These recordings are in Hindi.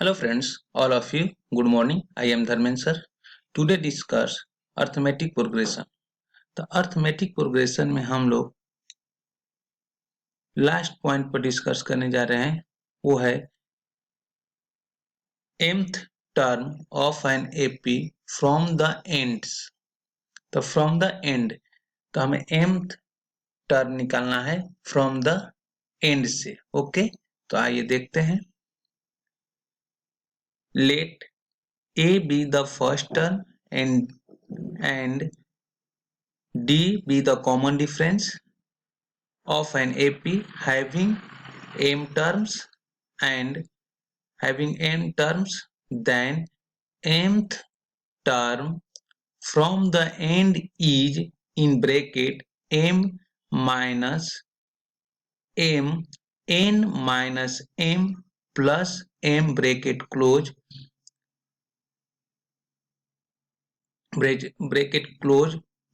Hello friends, all of you. Good morning. I am Dharmen sir. Today discuss arithmetic progression. तो arithmetic progression में हम लोग लास्ट पॉइंट पर डिस्कस करने जा रहे हैं, वो है mth term of an AP from the ends. तो from the end, तो हमें mth term निकालना है from the end से. ओके, तो आइए देखते हैं. Let A be the first term and D be the common difference of an AP having m terms, and having n terms, then mth term from the end is in bracket m minus m n minus m plus m bracket close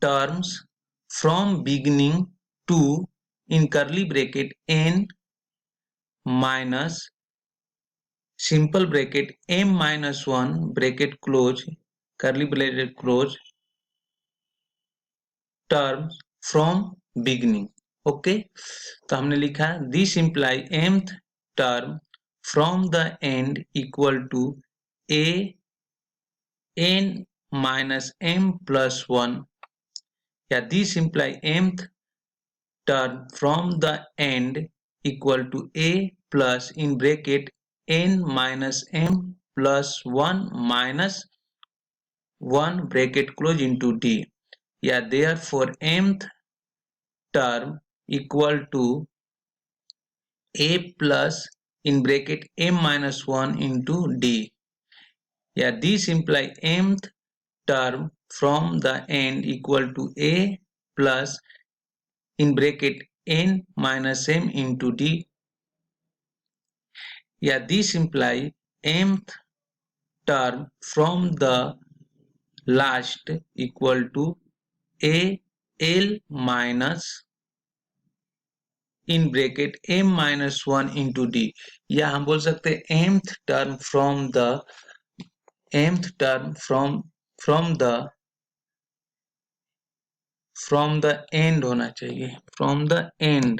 terms from beginning to in curly bracket n minus simple bracket m minus 1 bracket close curly bracket close terms from beginning. Okay, तो हमने लिखा this imply mth term from the end equal to a n minus m plus 1, या this imply mth term from the end equal to a plus in bracket n minus m plus 1 minus 1 bracket close into d, या therefore mth term equal to a plus in bracket m minus 1 into d, या this imply mth term from the end equal to a plus in bracket n minus m into d, या this imply mth term from the last equal to a l minus in bracket m minus 1 into d, या हम बोल सकते हैं mth term from the end होना चाहिए, from the end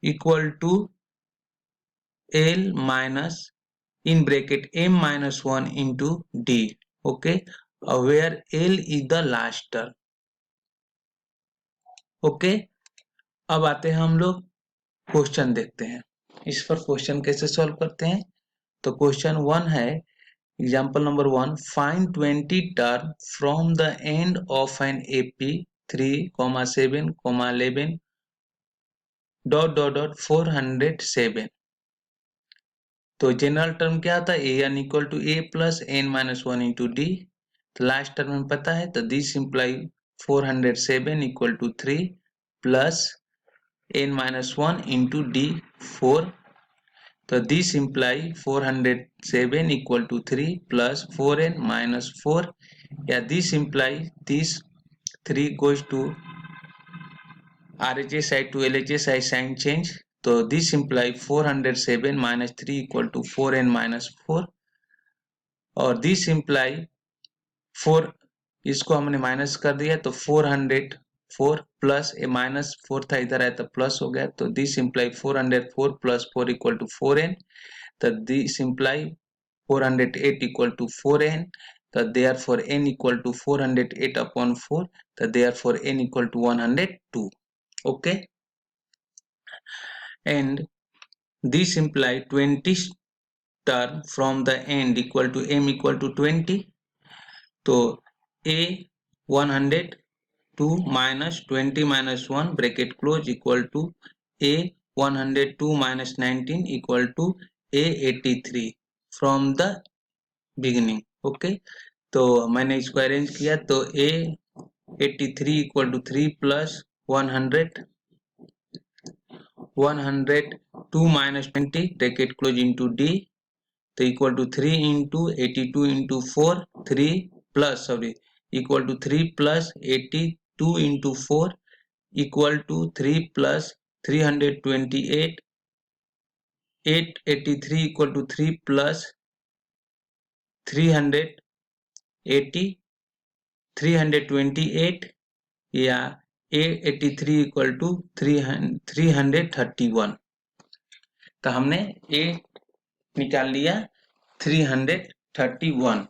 equal to l minus in bracket m minus 1 into d. okay, where l is the last term. Okay, अब आते हैं हम लोग क्वेश्चन देखते हैं. इस पर क्वेश्चन कैसे सॉल्व करते हैं. तो क्वेश्चन 1 है, example number 1, find 20 term from the end of an AP 3, 7, 11 ... 407. तो जनरल टर्म क्या था, a n equal to a plus n minus 1 into d. तो लास्ट टर्म में पता है, तो this imply 407 equal to 3 plus n minus 1 into d 4. तो this imply 407 equal to 3 plus 4n minus 4, या this imply this 3 goes to RHS side to LHS side sign change. तो this imply 407 minus 3 equal to 4n minus 4, और this imply 4, इसको हमने माइनस कर दिया तो 404 प्लस ए माइनस 4 था, इधर आया तो प्लस हो गया. तो this imply 404 plus 4 equal to 4n. तो this imply 408 equal to 4n. तो therefore n equal to 408 upon 4. तो therefore n equal to 102. Okay, and this imply 20 term from the end equal to m equal to 20. तो a 102 minus 20 minus 1 bracket close equal to a 102 minus 19 equal to a 83 from the beginning. Okay, तो मैंने इसको अरेंज किया तो a 83 equal to 3 plus 102 minus 20 bracket close into d, तो equal to 3 into 82 into 4, 3 plus equal to 3 plus 82 into 4, equal to 3 plus 328, 883 equal to 3 plus 380, 328 या 883 इक्वल टू 331। तो हमने ए निकाल लिया 331।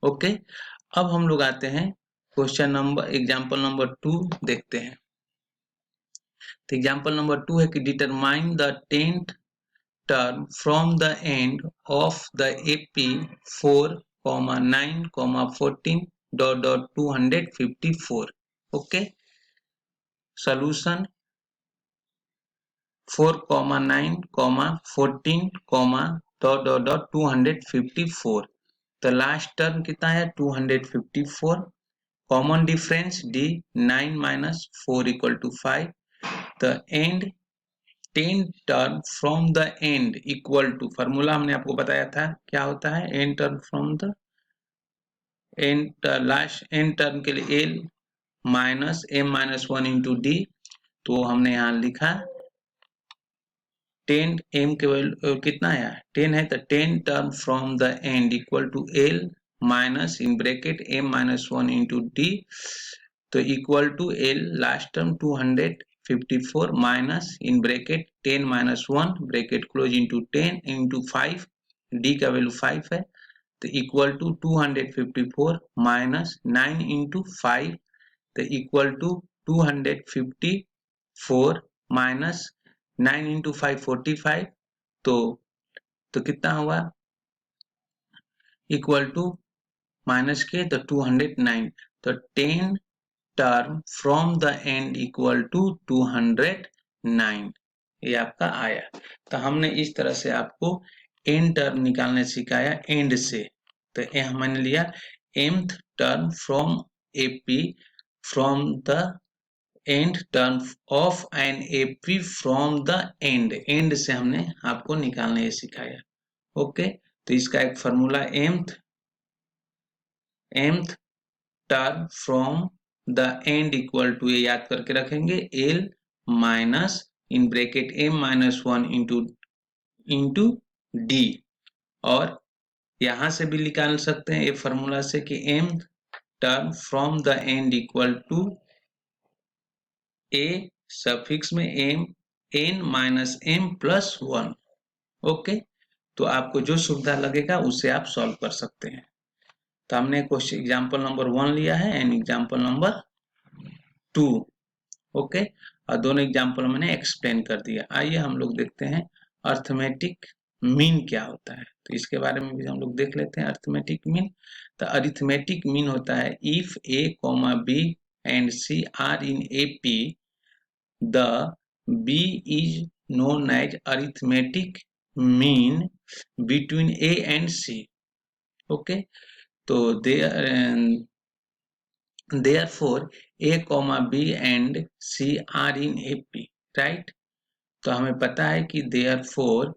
ओके, अब हम लोग आते हैं क्वेश्चन नंबर एग्जाम्पल नंबर 2 देखते हैं। तो एग्जाम्पल नंबर 2 है कि determine the 10th term from the end of the AP 4, 9, 14 dot 254. Okay, solution 4, 9, 14 dot 254. The last term कितना है 254. Common difference D 9 minus 4 equal to 5. The end 10 term from the end equal to, formula हमने आपको बताया था क्या होता है, n term from the end, last n term के लिए l minus m minus 1 into d. तो हमने यहाँ लिखा 10 एम के वैल्यू कितना है 10 है, तो 10 term from the end equal to l minus in bracket m minus 1 into d, तो equal to l last term 254 minus in bracket 10 minus 1 bracket close into 10 into 5, d का वैल्यू 5 है, तो इक्वल टू 254 माइनस 9 इंटू 5, तो इक्वल टू 254 माइनस 9 इंटू 5 45, तो कितना हुआ इक्वल टू माइनस के तो 209, तो 10 term from the end equal to 209, ये आपका आया। तो हमने इस तरह से आपको एन टर्म निकालने सिखाया एंड से। तो हमने लिया mth term from AP from the and term of an AP from the and, and से हमने आपको निकालने ये सिखाया। ओके, तो इसका एक formula mth term from the end equal to, ये याद करके रखेंगे, l minus in bracket m minus 1 into d, और यहां से भी निकाल सकते हैं ये फॉर्मूला से कि m term from the end equal to a suffix में m n minus m plus 1। Okay, तो आपको जो सुविधा लगेगा उससे आप सॉल्व कर सकते हैं। तो हमने क्वेश्चन एग्जाम्पल नंबर 1 लिया है एंड एग्जाम्पल नंबर 2। ओके, और दोनों एग्जाम्पल मैंने एक्सप्लेन कर दिया। आइए हम लोग देखते हैं अर्थमेटिक मीन क्या होता है, तो इसके बारे में भी हम लोग देख लेते हैं अर्थमेटिक मीन। तो अरिथमेटिक मीन होता है if a comma b and c are in A P, the b is known as arithmetic mean between a and c. Okay, तो therefore a comma b and c are in AP, right? तो हमें पता है कि therefore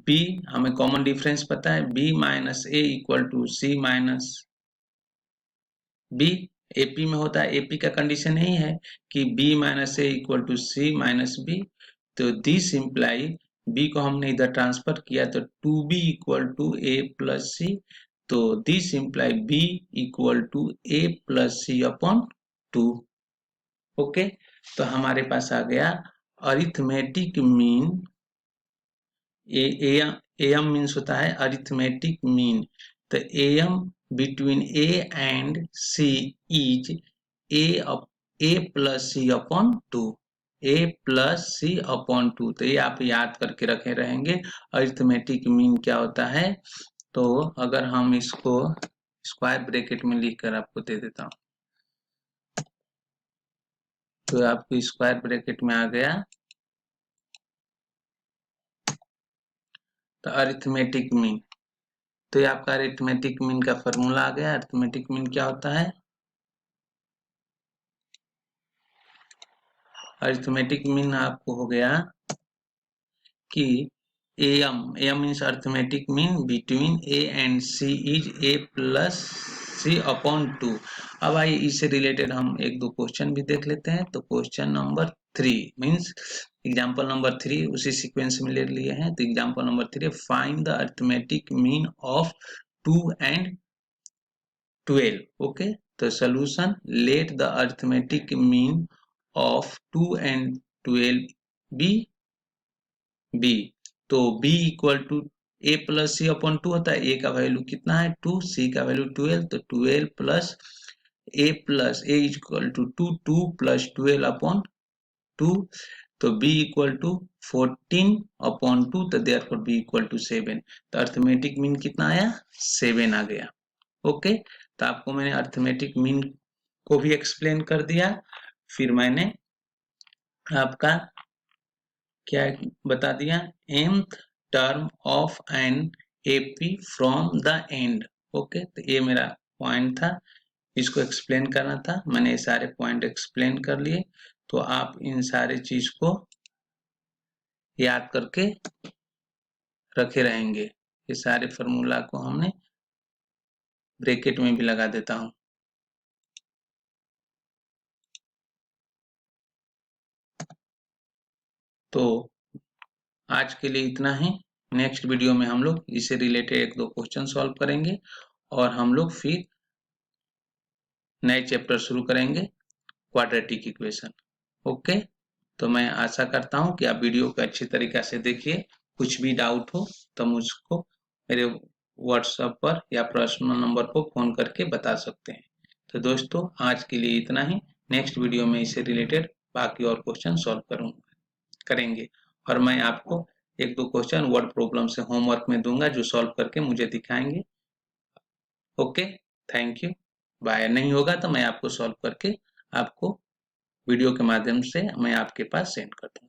b, हमें कॉमन डिफरेंस पता है, b minus a equal to c minus b, AP में होता है, एपी का कंडीशन नहीं है कि b minus a equal to c minus b, तो दिस इम्प्लाई b को हमने इधर ट्रांसफर किया तो 2b equal to a plus c, तो this imply b equal to a plus c upon 2। Okay, तो हमारे पास आ गया अरिथमेटिक मीन, एम मीन्स होता है अरिथमेटिक मीन, तो m between a and c is a plus c upon 2, a plus c upon 2, तो ये आप याद करके रखे रहेंगे अरिथमेटिक मीन क्या होता है। तो अगर हम इसको स्क्वायर ब्रैकेट में लिख कर आपको दे देता हूं, तो आपको स्क्वायर ब्रैकेट में आ गया तो अरिथमेटिक मीन, तो ये आपका अरिथमेटिक मीन का फॉर्मूला आ गया। अरिथमेटिक मीन क्या होता है, अरिथमेटिक मीन आपको हो गया कि m means arithmetic mean between a and c is a plus c upon 2। अब आइए इससे रिलेटेड हम एक दो क्वेश्चन भी देख लेते हैं। तो question number 3 means example number 3 उसी सीक्वेंस में ले लिए हैं। तो example number 3, find the arithmetic mean of 2 and 12। Okay, तो solution, let the arithmetic mean of 2 and 12 be b. तो b equal to a plus c upon 2 होता है। a का वैल्यू कितना है 2, c का वैल्यू 12, तो 12 plus a equal to 2, 2 plus 12 upon 2। तो b इक्वल टू 14 अपॉन 2, तो देयरफॉर b इक्वल टू 7। तो अरिथमेटिक मीन कितना आया 7 आ गया। ओके, तो आपको मैंने अरिथमेटिक मीन को भी एक्सप्लेन कर दिया। फिर मैंने आपका क्या बता दिया, nth term of an AP from the and. Okay, तो ये मेरा पॉइंट था, इसको एक्सप्लेन करना था। मैंने ये सारे पॉइंट एक्सप्लेन कर लिए। तो आप इन सारे चीज को याद करके रखे रहेंगे। ये सारे फॉर्मूला को हमने ब्रैकेट में भी लगा देता हूं। तो आज के लिए इतना ही। नेक्स्ट वीडियो में हम लोग इससे रिलेटेड एक दो क्वेश्चन सॉल्व करेंगे और हम लोग फिर नए चैप्टर शुरू करेंगे, क्वाड्रेटिक इक्वेशन। ओके, तो मैं आशा करता हूं कि आप वीडियो को अच्छी तरीके से देखिए। कुछ भी डाउट हो तो मुझको मेरे व्हाट्सएप पर या पर्सनल नंबर पर फोन करके बता सकते हैं। तो दोस्तों आज के लिए इतना ही। नेक्स्ट वीडियो में इससे रिलेटेड बाकी और क्वेश्चन सॉल्व करेंगे और मैं आपको एक दो क्वेश्चन वर्ड प्रॉब्लम से होमवर्क में दूंगा जो सॉल्व करके मुझे दिखाएंगे। Okay, thank you, bye. नहीं होगा तो मैं आपको सॉल्व करके आपको वीडियो के माध्यम से मैं आपके पास सेंड कर दूंगा।